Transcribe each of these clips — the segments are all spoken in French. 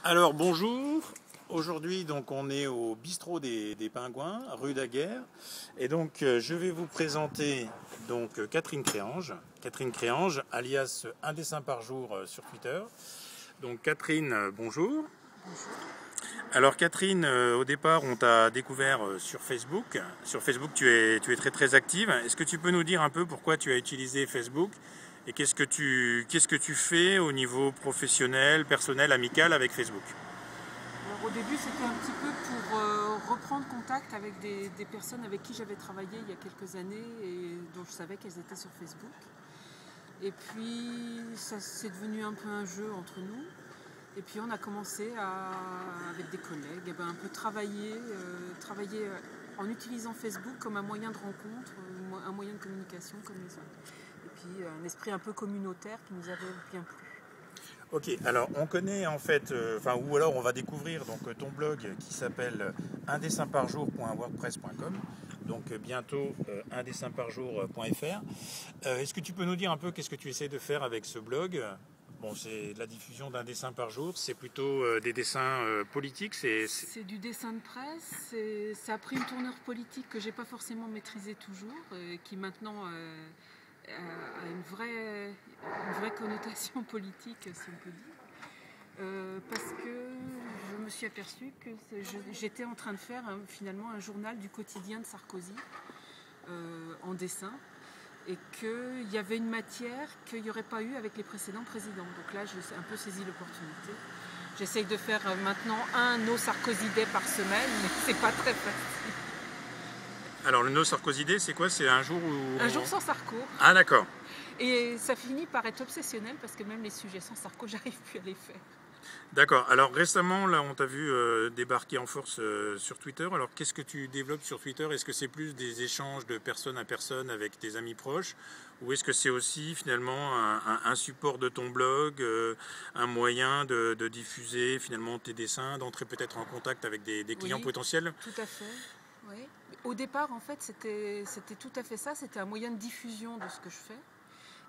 Alors bonjour, aujourd'hui donc on est au bistrot des Pingouins, rue Daguerre, et donc je vais vous présenter donc Catherine Créange. Catherine Créange, alias Un dessin par jour sur Twitter. Donc Catherine, bonjour. Alors Catherine, au départ on t'a découvert sur Facebook. Sur Facebook tu es très active. Est-ce que tu peux nous dire un peu pourquoi tu as utilisé Facebook et qu'est-ce que tu fais au niveau professionnel, personnel, amical avec Facebook? Alors, au début, c'était un petit peu pour reprendre contact avec des personnes avec qui j'avais travaillé il y a quelques années et dont je savais qu'elles étaient sur Facebook. Et puis, ça c'est devenu un peu un jeu entre nous. Et puis, on a commencé avec des collègues, un peu travailler en utilisant Facebook comme un moyen de rencontre, un moyen de communication comme les autres. Et puis, un esprit un peu communautaire qui nous avait bien plu. Ok, alors on connaît en fait, ou alors on va découvrir donc ton blog qui s'appelle undessinparjour.wordpress.com, donc bientôt undessinparjour.fr. Est-ce que tu peux nous dire un peu qu'est-ce que tu essaies de faire avec ce blog? Bon, c'est la diffusion d'un dessin par jour, c'est plutôt des dessins politiques. C'est du dessin de presse, ça a pris une tournure politique que j'ai pas forcément maîtrisée toujours, qui maintenant a une vraie connotation politique, si on peut dire. Parce que je me suis aperçue que j'étais en train de faire finalement un journal du quotidien de Sarkozy en dessin, et qu'il y avait une matière qu'il n'y aurait pas eu avec les précédents présidents. Donc là, j'ai un peu saisi l'opportunité. J'essaye de faire maintenant un No Sarkozy Day par semaine, mais c'est pas très facile. Alors le No Sarkozy Day, c'est quoi? C'est un jour où... Un jour sans Sarko. Ah d'accord. Et ça finit par être obsessionnel parce que même les sujets sans Sarko, j'arrive plus à les faire. D'accord. Alors récemment, là, on t'a vu débarquer en force sur Twitter. Alors qu'est-ce que tu développes sur Twitter? Est-ce que c'est plus des échanges de personne à personne avec tes amis proches? Ou est-ce que c'est aussi finalement un support de ton blog, un moyen de diffuser finalement tes dessins, d'entrer peut-être en contact avec des clients potentiels? Tout à fait. Oui. Au départ, en fait, c'était tout à fait ça. C'était un moyen de diffusion de ce que je fais.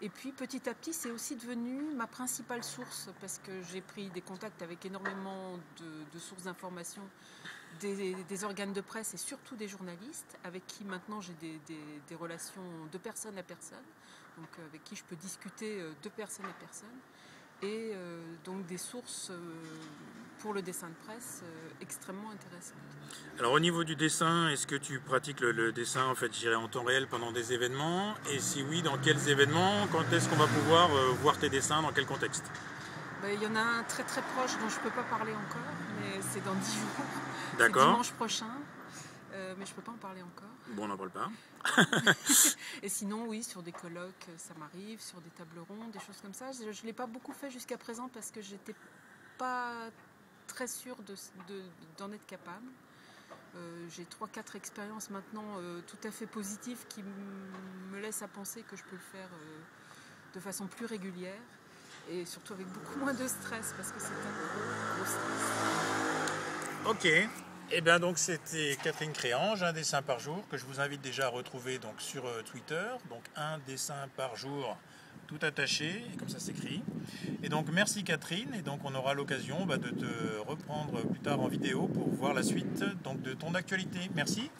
Et puis petit à petit, c'est aussi devenu ma principale source parce que j'ai pris des contacts avec énormément de sources d'informations, des organes de presse et surtout des journalistes avec qui maintenant j'ai des relations de personne à personne, donc avec qui je peux discuter de personne à personne, et donc des sources pour le dessin de presse extrêmement intéressantes. Alors au niveau du dessin, est-ce que tu pratiques le dessin en fait, j'irais en temps réel pendant des événements? Et si oui, dans quels événements? Quand est-ce qu'on va pouvoir voir tes dessins? Dans quel contexte? Il y en a un très très proche dont je ne peux pas parler encore, mais c'est dans 10 jours. D'accord. C'est dimanche prochain, mais je ne peux pas en parler encore. Bon, on n'en parle pas. Et sinon, oui, sur des colloques, ça m'arrive, sur des tables rondes, des choses comme ça. Je ne l'ai pas beaucoup fait jusqu'à présent parce que j'étais pas très sûre d'en être capable. J'ai 3-4 expériences maintenant tout à fait positives qui me laissent à penser que je peux le faire de façon plus régulière et surtout avec beaucoup moins de stress parce que c'est un gros stress. Ok. Et bien donc c'était Catherine Créange, Un dessin par jour, que je vous invite déjà à retrouver donc sur Twitter. Donc Un dessin par jour, tout attaché, et comme ça s'écrit. Et donc merci Catherine, et donc on aura l'occasion de te reprendre plus tard en vidéo pour voir la suite donc, de ton actualité. Merci.